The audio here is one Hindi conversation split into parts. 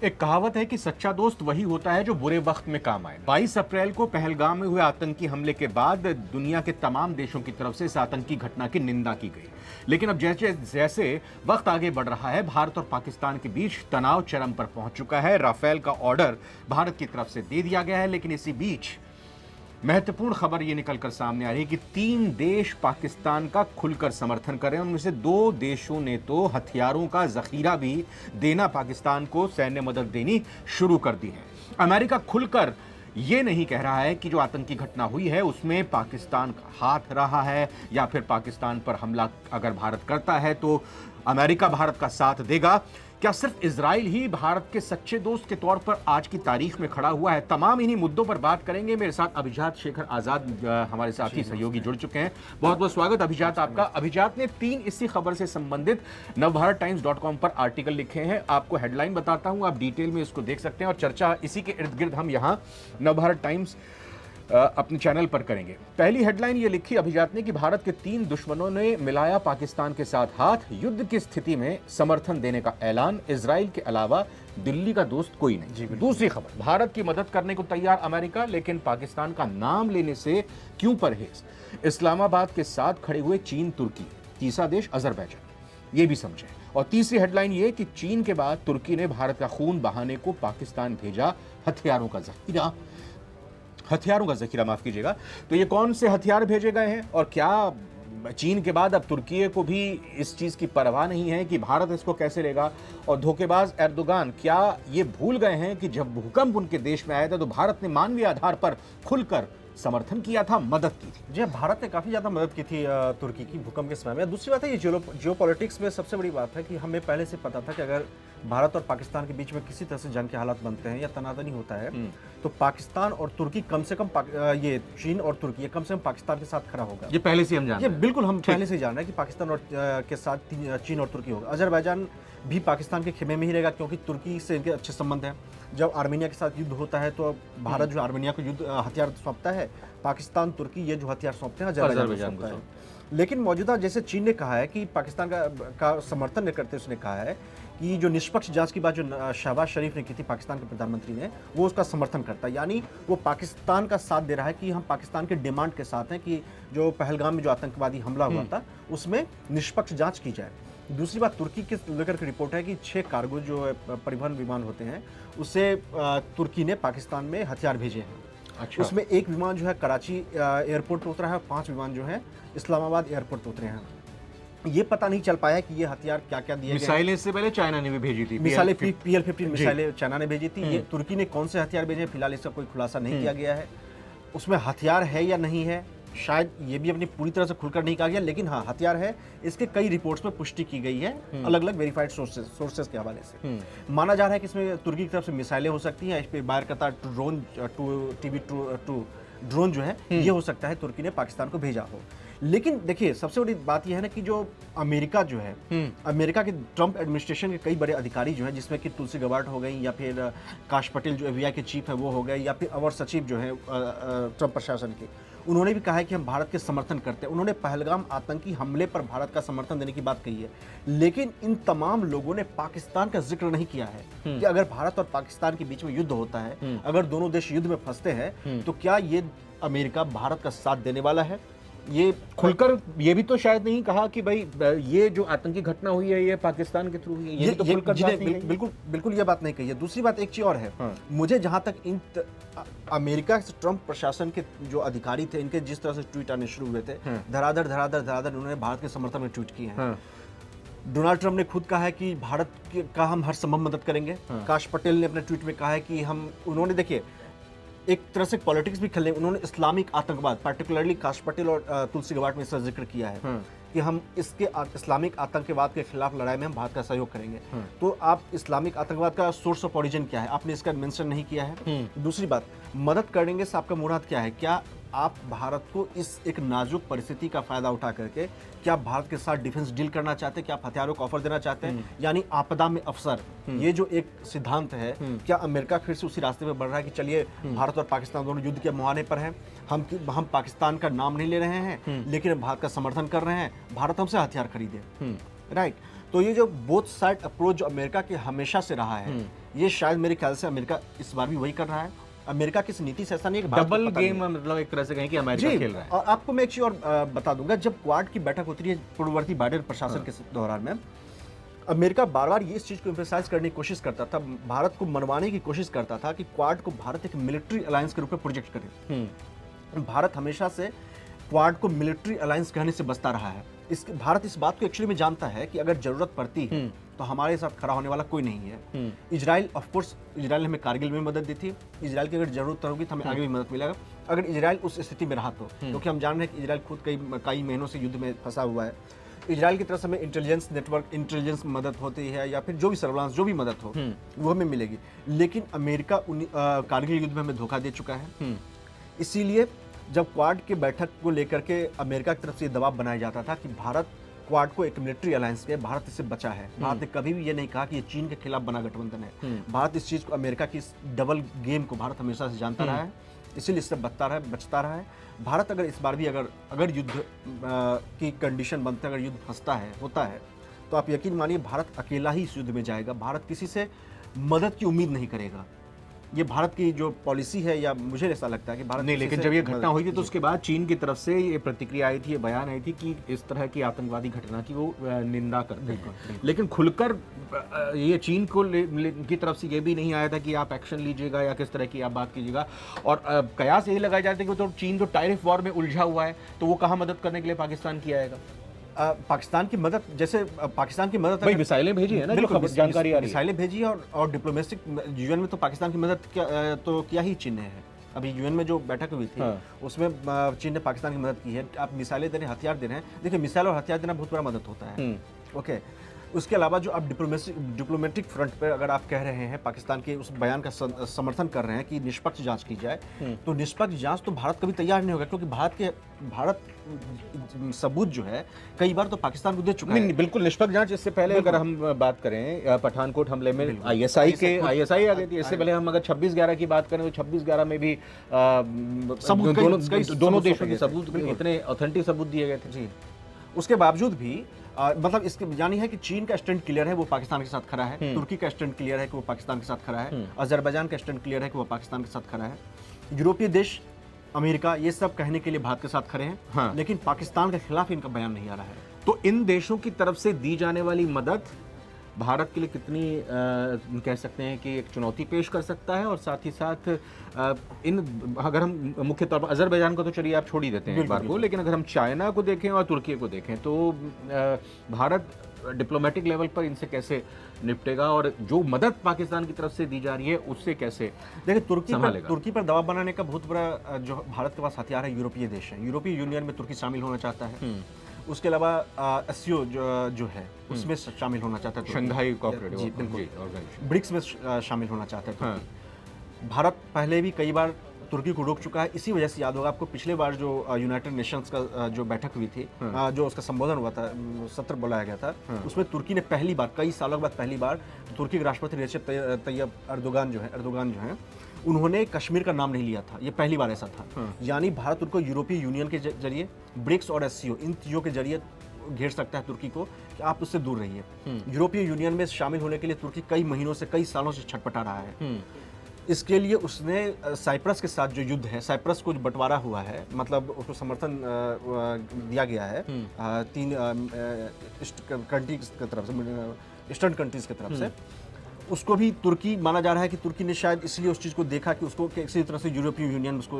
एक कहावत है कि सच्चा दोस्त वही होता है जो बुरे वक्त में काम आए। 22 अप्रैल को पहलगाम में हुए आतंकी हमले के बाद दुनिया के तमाम देशों की तरफ से इस आतंकी घटना की निंदा की गई। लेकिन अब जैसे जैसे वक्त आगे बढ़ रहा है, भारत और पाकिस्तान के बीच तनाव चरम पर पहुंच चुका है। राफेल का ऑर्डर भारत की तरफ से दे दिया गया है, लेकिन इसी बीच महत्वपूर्ण खबर यह निकलकर सामने आ रही है कि 3 देश पाकिस्तान का खुलकर समर्थन कर रहे हैं। उनमें से 2 देशों ने तो हथियारों का जखीरा भी देना, पाकिस्तान को सैन्य मदद देनी शुरू कर दी है। अमेरिका खुलकर यह नहीं कह रहा है कि जो आतंकी घटना हुई है उसमें पाकिस्तान का हाथ रहा है, या फिर पाकिस्तान पर हमला अगर भारत करता है तो अमेरिका भारत का साथ देगा। क्या सिर्फ इजराइल ही भारत के सच्चे दोस्त के तौर पर आज की तारीख में खड़ा हुआ है? तमाम इन्हीं मुद्दों पर बात करेंगे। मेरे साथ अभिजात शेखर आजाद हमारे साथी सहयोगी जुड़ चुके हैं। बहुत बहुत स्वागत अभिजात आपका। अभिजात ने 3 इसी खबर से संबंधित नवभारतटाइम्स.com पर आर्टिकल लिखे हैं। आपको हेडलाइन बताता हूं, आप डिटेल में इसको देख सकते हैं और चर्चा इसी के इर्द गिर्द हम यहां नवभारत टाइम्स अपने चैनल पर करेंगे। पहली हेडलाइन ये लिखी अभिजात ने कि भारत के 3 दुश्मनों ने मिलाया पाकिस्तान के साथ हाथ, युद्ध की स्थिति में समर्थन देने का ऐलान, इजराइल के अलावा दिल्ली का दोस्त कोई नहीं। दूसरी खबर, भारत की मदद करने को तैयार अमेरिका, लेकिन पाकिस्तान का नाम लेने से क्यों परहेज? इस्लामाबाद के साथ खड़े हुए चीन तुर्की, तीसरा देश अजरबैजान, ये भी समझे। और तीसरी हेडलाइन ये कि चीन के बाद तुर्की ने भारत का खून बहाने को पाकिस्तान भेजा हथियारों का जखीरा माफ कीजिएगा। तो ये कौन से हथियार भेजे गए हैं और क्या चीन के बाद अब तुर्की को भी इस चीज की परवाह नहीं है कि भारत इसको कैसे लेगा? और धोखेबाज एर्दोगान क्या ये भूल गए हैं कि जब भूकंप उनके देश में आया था तो भारत ने मानवीय आधार पर खुलकर समर्थन किया था, मदद की थी? जी, भारत ने काफ़ी ज़्यादा मदद की थी तुर्की की भूकंप के समय में। दूसरी बात है, ये जियोपॉलिटिक्स में सबसे बड़ी बात है कि हमें पहले से पता था कि अगर भारत और पाकिस्तान के बीच में किसी तरह से जंग के हालात बनते हैं या तनातनी होता है तो पाकिस्तान और तुर्की कम से कम ये चीन और तुर्की ये कम से कम पाकिस्तान के साथ खड़ा होगा। ये पहले से हम जानते हैं। ये बिल्कुल हम पहले से जान रहे हैं कि पाकिस्तान और के साथ चीन और तुर्की होगा। अजरबैजान भी पाकिस्तान के खेमे में ही रहेगा क्योंकि तुर्की से इनके अच्छे संबंध हैं। जब आर्मेनिया के साथ युद्ध होता है तो भारत जो आर्मेनिया को हथियार सौंपता है, पाकिस्तान तुर्की ये जो हथियार सौंपते हैं अजरबैजान को सौंपता है। लेकिन मौजूदा जैसे चीन ने कहा है कि पाकिस्तान का समर्थन करते उसने कहा है कि जो निष्पक्ष जांच की बात जो शहबाज शरीफ ने की थी पाकिस्तान के प्रधानमंत्री ने, वो उसका समर्थन करता है। यानी वो पाकिस्तान का साथ दे रहा है कि हम पाकिस्तान के डिमांड के साथ हैं कि जो पहलगाम में जो आतंकवादी हमला हुआ था उसमें निष्पक्ष जांच की जाए। दूसरी बात, तुर्की के लेकर के रिपोर्ट है कि 6 कार्गो जो परिवहन विमान होते हैं उससे तुर्की ने पाकिस्तान में हथियार भेजे हैं। अच्छा। उसमें एक विमान जो है कराची एयरपोर्ट पर उतरा है, 5 विमान जो है इस्लामाबाद एयरपोर्ट पर उतरे हैं। ये पता नहीं चल पाया कि ये हथियार क्या क्या दिए गए। मिसाइलें इससे पहले चाइना ने भी भेजी थी, मिसाइलें PL-15 मिसाइलें चाइना ने भेजी थी। ये तुर्की ने कौन से हथियार भेजे फिलहाल इसका कोई खुलासा नहीं किया गया है। उसमें हथियार है या नहीं है शायद ये भी अपनी पूरी तरह से खुलकर नहीं कहा गया, लेकिन हाँ हथियार है। इसके कई रिपोर्ट्स में पुष्टि की गई है अलग अलग वेरीफाइड सोर्सेज के हवाले से। माना जा रहा है कि इसमें तुर्की की तरफ से मिसाइलें हो सकती हैं, इस पे बायरकतार ड्रोन ड्रोन जो है ये हो सकता है तुर्की ने पाकिस्तान को भेजा हो। लेकिन देखिए सबसे बड़ी बात यह है ना कि जो अमेरिका जो है, अमेरिका के ट्रंप एडमिनिस्ट्रेशन के कई बड़े अधिकारी जो हैं, जिसमें कि तुलसी गबार्ड हो गई या फिर काश पटेल जो FBI के चीफ है वो हो गए, या फिर अवर सचिव जो है ट्रंप प्रशासन के, उन्होंने भी कहा है कि हम भारत के समर्थन करते हैं। उन्होंने पहलगाम आतंकी हमले पर भारत का समर्थन देने की बात कही है, लेकिन इन तमाम लोगों ने पाकिस्तान का जिक्र नहीं किया है कि अगर भारत और पाकिस्तान के बीच में युद्ध होता है, अगर दोनों देश युद्ध में फंसते हैं तो क्या ये अमेरिका भारत का साथ देने वाला है? ये खुलकर ये भी तो शायद नहीं कहा कि भाई ये जो आतंकी घटना हुई है ये पाकिस्तान के थ्रू हुई है। ये भी तो खुलकर बिल्कुल ये बात नहीं कही है। दूसरी बात एक चीज और है, मुझे जहां तक इन अमेरिका से ट्रंप प्रशासन के जो अधिकारी थे इनके जिस तरह से ट्वीट आने शुरू हुए थे, धराधर उन्होंने भारत के समर्थन में ट्वीट किए हैं। डोनाल्ड ट्रंप ने खुद कहा है कि भारत का हम हर संभव मदद करेंगे। काश पटेल ने अपने ट्वीट में कहा है कि उन्होंने देखिए एक तरह से पॉलिटिक्स भी खेलने, उन्होंने इस्लामिक आतंकवाद पर्टिकुलरली काश पटेल और तुलसी गबार्ड में इसका जिक्र किया है कि हम इसके इस्लामिक आतंकवाद के खिलाफ लड़ाई में हम भारत का सहयोग करेंगे। तो आप इस्लामिक आतंकवाद का सोर्स ऑफ ओरिजिन क्या है आपने इसका मेंशन नहीं किया है। दूसरी बात, मदद करेंगे से आपका मुराद क्या है? क्या आप भारत को इस एक नाजुक परिस्थिति का फायदा उठा करके क्या भारत के साथ डिफेंस डील करना चाहते हैं? क्या आप हथियारों का ऑफर देना चाहते हैं? यानी आपदा में अवसर, ये जो एक सिद्धांत है, क्या अमेरिका फिर से उसी रास्ते पे बढ़ रहा है कि चलिए भारत और पाकिस्तान दोनों युद्ध के मुहाने पर हैं, हम पाकिस्तान का नाम नहीं ले रहे हैं लेकिन भारत का समर्थन कर रहे हैं, भारत हमसे हथियार खरीदे, राइट? तो ये जो बोथ साइड अप्रोच जो अमेरिका के हमेशा से रहा है, ये शायद मेरे ख्याल से अमेरिका इस बार भी वही कर रहा है। अमेरिका की इस नीति से ऐसा नहीं है कि भारत को डबल पता नहीं गेम है। मतलब एक तरह से कहें कि अमेरिका जी, खेल रहा है। और आपको मैं एक चीज और बता दूंगा, जब क्वाड की बैठक होती है पूर्ववर्ती बाइडेन प्रशासन के दौरान में, अमेरिका बार बार ये इस चीज को एम्फेसाइज करने की कोशिश करता था, भारत को मनवाने की कोशिश करता था कि क्वाड को भारत एक मिलिट्री अलायंस के रूप में प्रोजेक्ट करे। भारत हमेशा से क्वाड को मिलिट्री अलायंस कहने से बचता रहा है। भारत इस बात को एक्चुअली में जानता है कि अगर जरूरत पड़ती है तो हमारे साथ खड़ा होने वाला कोई नहीं है। इजराइल, ऑफ कोर्स इजराइल ने हमें कारगिल में मदद दी थी, इजराइल की अगर जरूरत होगी तो हमें आगे भी मदद मिलेगा, अगर इजराइल उस स्थिति में रहा तो, क्योंकि हम जान रहे हैं कि इजराइल खुद कई महीनों से युद्ध में फंसा हुआ है। इजराइल की तरफ से हमें इंटेलिजेंस नेटवर्क, इंटेलिजेंस मदद होती है, या फिर जो भी सर्विलांस, जो भी मदद हो वो हमें मिलेगी। लेकिन अमेरिका कारगिल युद्ध में हमें धोखा दे चुका है। इसीलिए जब क्वाड के बैठक को लेकर के अमेरिका की तरफ से दबाव बनाया जाता था कि भारत क्वाड को एक मिलिट्री अलायंस के, भारत इससे बचा है। भारत ने कभी भी ये नहीं कहा कि ये चीन के खिलाफ बना गठबंधन है। भारत इस चीज को, अमेरिका की इस डबल गेम को भारत हमेशा से जानता रहा है, इसीलिए इससे बचता रहा है। भारत अगर इस बार भी अगर युद्ध की कंडीशन बनते, अगर युद्ध होता है तो आप यकीन मानिए भारत अकेला ही इस युद्ध में जाएगा। भारत किसी से मदद की उम्मीद नहीं करेगा। ये भारत की जो पॉलिसी है, या मुझे ऐसा लगता है कि भारत नहीं, लेकिन जब ये घटना हुई थी तो उसके बाद चीन की तरफ से ये प्रतिक्रिया आई थी, ये बयान आई थी कि इस तरह की आतंकवादी घटना की वो निंदा करते हैं। लेकिन खुलकर ये चीन को की तरफ से ये भी नहीं आया था कि आप एक्शन लीजिएगा या किस तरह की आप बात कीजिएगा। और कयास यही लगाया जाता है कि तो चीन जो टैरिफ वॉर में उलझा हुआ है तो वो कहाँ मदद करने के लिए पाकिस्तान की आएगा। पाकिस्तान की मदद, जैसे पाकिस्तान की मदद, भाई मिसाइलें भेजी है ना, जो खबर जानकारी आ रही है, मिसाइलें भेजी है, और डिप्लोमेटिक यूएन में तो पाकिस्तान की मदद तो किया ही चीन ने है। अभी यूएन में जो बैठक हुई थी उसमें चीन ने पाकिस्तान की मदद की है। आप मिसाइलें दे रहे हैं, हथियार दे रहे हैं, देखिए मिसाइल और हथियार देना बहुत बड़ा मदद होता है। ओके, उसके अलावा जो आप डिप्लोमेटिक फ्रंट पर अगर आप कह रहे हैं, पाकिस्तान के उस बयान का समर्थन कर रहे हैं कि निष्पक्ष जांच की जाए, तो निष्पक्ष जांच तो भारत कभी तैयार नहीं होगा, क्योंकि भारत सबूत जो है कई बार तो पाकिस्तान को दे चुका है। नहीं, बिल्कुल निष्पक्ष जांच। इससे पहले अगर हम बात करें पठानकोट हमले में आईएसआई आ गई थी। इससे पहले हम अगर 26/11 की बात करें तो 26/11 में भी दोनों देशों के सबूत, इतने ऑथेंटिक सबूत दिए गए थे। जी, उसके बावजूद भी मतलब इसके यानी है कि चीन का स्टैंड क्लियर है, वो पाकिस्तान के साथ खड़ा है। तुर्की का स्टैंड क्लियर है कि वो पाकिस्तान के साथ खड़ा है। अजरबैजान का स्टैंड क्लियर है कि वो पाकिस्तान के साथ खड़ा है। यूरोपीय देश, अमेरिका, ये सब कहने के लिए भारत के साथ खड़े हैं, लेकिन पाकिस्तान के खिलाफ इनका बयान नहीं आ रहा है। तो इन देशों की तरफ से दी जाने वाली मदद भारत के लिए कितनी कह सकते हैं कि एक चुनौती पेश कर सकता है, और साथ ही साथ अगर हम मुख्य तौर पर अजरबैजान को तो चलिए आप छोड़ ही देते हैं एक बार को, लेकिन अगर हम चाइना को देखें और तुर्की को देखें तो भारत डिप्लोमेटिक लेवल पर इनसे कैसे निपटेगा, और जो मदद पाकिस्तान की तरफ से दी जा रही है उससे कैसे देखिए तुर्की पर दबाव बनाने का बहुत बड़ा जो भारत के पास हथियार है, यूरोपीय देश है। यूरोपीय यूनियन में तुर्की शामिल होना चाहता है। उसके अलावा एससीओ जो है उसमें शामिल होना चाहता है, शंघाई कोऑपरेटिव ऑर्गेनाइजेशन, ब्रिक्स में शामिल होना चाहता है। भारत पहले भी कई बार तुर्की को रोक चुका है। इसी वजह से याद होगा आपको, पिछले बार जो यूनाइटेड नेशंस का जो बैठक हुई थी, जो उसका संबोधन हुआ था, सत्र बुलाया गया था, उसमें तुर्की ने पहली बार, कई सालों के बाद पहली बार, तुर्की के राष्ट्रपति रेसिप तैयब एर्दोगान जो है उन्होंने कश्मीर का नाम नहीं लिया था। ये पहली बार ऐसा था। यानी भारत उनको यूरोपीय यूनियन के जरिए, ब्रिक्स और एससीओ, इन चीज़ों के जरिए घेर सकता है तुर्की को कि आप उससे दूर रहिए। यूरोपीय यूनियन में शामिल होने के लिए तुर्की कई महीनों से, कई सालों से छटपटा रहा है। इसके लिए उसने साइप्रस के साथ जो युद्ध है, साइप्रस को बंटवारा हुआ है, मतलब उसको समर्थन दिया गया है 3 कंट्रीज की तरफ से, ईस्टर्न कंट्रीज की तरफ से। उसको भी तुर्की माना जा रहा है कि तुर्की ने शायद इसलिए उस चीज़ को देखा कि उसको किसी तरह से यूरोपीय यूनियन उसको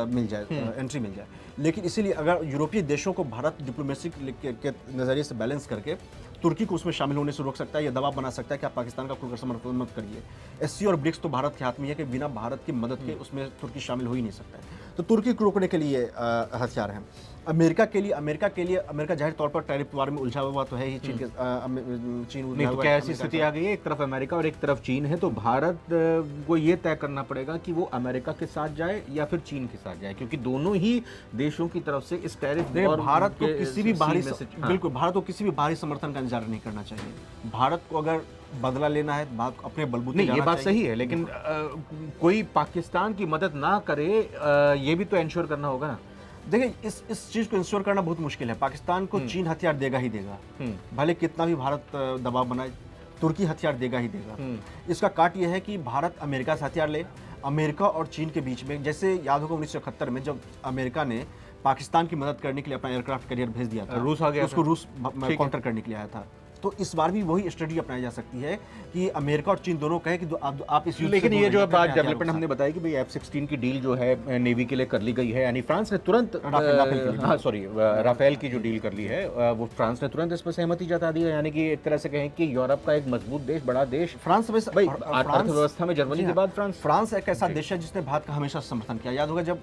मिल जाए, एंट्री मिल जाए। लेकिन इसीलिए अगर यूरोपीय देशों को भारत डिप्लोमेसी के नज़रिए से बैलेंस करके तुर्की को उसमें शामिल होने से रोक सकता है, या दबाव बना सकता है कि आप पाकिस्तान का खुलकर समर्थन मत करिए। एससीओ और ब्रिक्स तो भारत के हाथ में है कि बिना भारत की मदद के उसमें तुर्की शामिल हो ही नहीं सकता है। तो तुर्की को रोकने के लिए हथियार हैं। अमेरिका के लिए अमेरिका जाहिर तौर पर टैरिफ वार में उलझा हुआ तो है ही। चीन नहीं तो क्या ऐसी स्थिति आ गई है, एक तरफ अमेरिका और एक तरफ चीन है, तो भारत को ये तय करना पड़ेगा कि वो अमेरिका के साथ जाए या फिर चीन के साथ जाए, क्योंकि दोनों ही देशों की तरफ से इस टैरिफ भारत को किसी भी बाहरी बिल्कुल भारत को किसी भी बाहरी समर्थन का इंतजार नहीं करना चाहिए। भारत को अगर बदला लेना है, अपने बलबूते नहीं, ये बात सही है, लेकिन कोई पाकिस्तान की मदद ना करे, ये भी तो इंश्योर करना होगा ना। देखिए इस चीज को इंश्योर करना बहुत मुश्किल है। पाकिस्तान को चीन हथियार देगा ही देगा, भले कितना भी भारत दबाव बनाए। तुर्की हथियार देगा ही देगा। इसका काट यह है कि भारत अमेरिका से हथियार ले, अमेरिका और चीन के बीच में, जैसे याद होगा 1971 में जब अमेरिका ने पाकिस्तान की मदद करने के लिए अपना एयरक्राफ्ट कैरियर भेज दिया था, रूस आ गया उसको था। रूस काउंटर करने के लिए आया था। तो इस बार भी वही स्ट्रेटजी अपनाई जा सकती है कि अमेरिका और चीन दोनों कहे कि आप इस युद्ध लेकिन से ये दूर जो रहिए, अब आज अपने डेवलपमेंट हमने बताया कि भाई F-16 की डील जो है नेवी के लिए कर ली गई है, यानी फ्रांस ने तुरंत राफेल के लिए। हाँ सॉरी राफेल की जो डील कर ली है वो फ्रांस ने तुरंत इस पर सहमति जता दी है, यानी कि एक तरह से कहें कि यूरोप का एक मजबूत देश, बड़ा देश, फ्रांस में भाई अर्थव्यवस्था में जर्मनी के बाद फ्रांस एक ऐसा देश है जिसने भारत का हमेशा समर्थन किया। याद होगा जब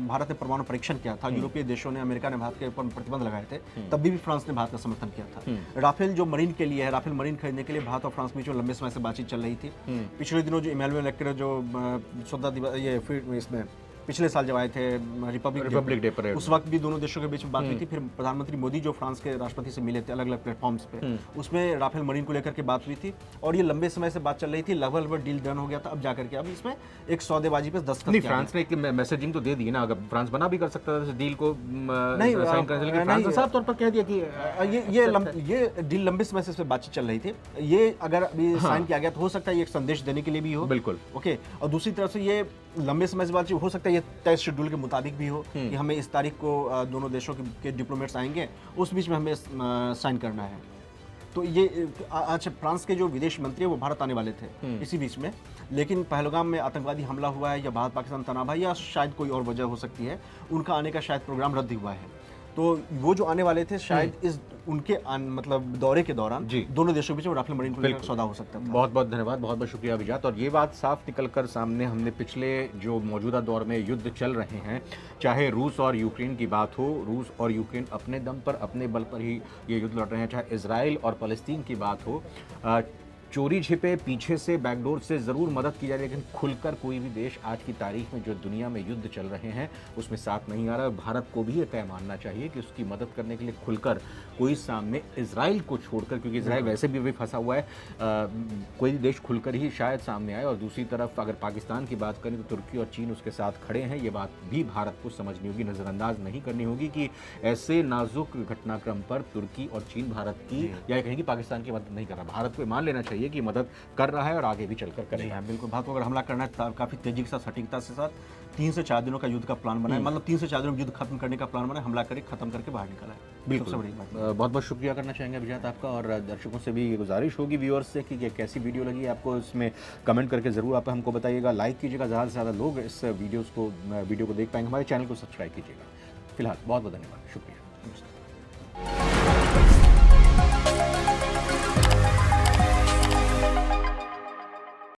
भारत ने परमाणु परीक्षण किया था, यूरोपीय देशों ने, अमेरिका ने भारत के ऊपर प्रतिबंध लगाए थे, तब भी फ्रांस ने भारत का समर्थन किया था। राफेल जो मरीन के लिए है, राफेल मरीन खरीदने के लिए भारत और फ्रांस बीच में लंबे समय से बातचीत चल रही थी। पिछले दिनों जो इमैनुअल मैक्रों जो 14 दिवस ये फिर इसमें पिछले साल जब आए थे रिपब्लिक डे पर, उस वक्त भी दोनों देशों के बीच में बात हुई थी। फिर प्रधानमंत्री मोदी जो फ्रांस के राष्ट्रपति से मिले थे अलग अलग प्लेटफॉर्म्स पे, उसमें राफेल मरीन को लेकर के बात हुई थी और ये लंबे समय से बात चल रही थी। लगभग डील डन हो गया था, अब जाकर के अब इसमें एक सौदेबाजी पे दस्तखत नहीं, किया फ्रांस ने एक मैसेजिंग तो दे दी ना, अगर फ्रांस बना भी कर सकता था इस डील को नहीं, साइन करने, लेकिन फ्रांस ने साफ तौर पर कह दिया कि ये डील लंबे समय से इस पे बातचीत चल रही थी। ये अगर अभी साइन किया गया तो हो सकता है ये एक संदेश देने के लिए भी हो, बिल्कुल ओके। और दूसरी तरफ से ये लंबे समय से बातचीत हो सकता है ये तय शेड्यूल के मुताबिक भी हो कि हमें इस तारीख को दोनों देशों के डिप्लोमेट्स आएंगे, उस बीच में हमें साइन करना है। तो ये आज फ्रांस के जो विदेश मंत्री है वो भारत आने वाले थे इसी बीच में, लेकिन पहलगाम में आतंकवादी हमला हुआ है या भारत पाकिस्तान तनाव है या शायद कोई और वजह हो सकती है, उनका आने का शायद प्रोग्राम रद्द हुआ है। तो वो जो आने वाले थे शायद इस उनके मतलब दौरे के दौरान दोनों देशों के बीच में राफेल मरीन को लेकर सौदा हो सकता है। बहुत बहुत धन्यवाद, बहुत बहुत शुक्रिया अभिजात। और ये बात साफ निकल कर सामने हमने पिछले जो मौजूदा दौर में युद्ध चल रहे हैं, चाहे रूस और यूक्रेन की बात हो, रूस और यूक्रेन अपने दम पर अपने बल पर ही ये युद्ध लड़ रहे हैं, चाहे इजराइल और फ़लस्तीन की बात हो, चोरी छिपे पीछे से बैकडोर से ज़रूर मदद की जाए, लेकिन खुलकर कोई भी देश आज की तारीख में जो दुनिया में युद्ध चल रहे हैं उसमें साथ नहीं आ रहा। भारत को भी ये तय मानना चाहिए कि उसकी मदद करने के लिए खुलकर कोई सामने इजराइल को छोड़कर, क्योंकि इजराइल वैसे भी अभी फंसा हुआ है, कोई देश खुलकर ही शायद सामने आए। और दूसरी तरफ अगर पाकिस्तान की बात करें तो तुर्की और चीन उसके साथ खड़े हैं। ये बात भी भारत को समझनी होगी, नज़रअंदाज नहीं करनी होगी कि ऐसे नाजुक घटनाक्रम पर तुर्की और चीन भारत की या कहें कि पाकिस्तान की मदद नहीं कर रहा। भारत को मान लेना चाहिए कि मदद कर रहा है और आगे भी चलकर करेगा। बिल्कुल, भारत को अगर हमला करना है काफी तेजी के साथ, सटीकता के साथ 3 से 4 दिनों का युद्ध का प्लान बनाए, मतलब 3 से 4 दिनों में युद्ध खत्म करने का प्लान बनाए, हमला करे, खत्म करके बाहर निकला है। बिल्कुल, बहुत बहुत शुक्रिया करना चाहेंगे अभिजात आपका, और दर्शकों से भी ये गुजारिश होगी, व्यूअर्स से, कि कैसी वीडियो लगी आपको, इसमें कमेंट करके ज़रूर आप हमको बताइएगा। लाइक कीजिएगा, ज़्यादा से ज़्यादा लोग इस वीडियो को देख पाएंगे, हमारे चैनल को सब्सक्राइब कीजिएगा। फिलहाल बहुत बहुत धन्यवाद, शुक्रिया।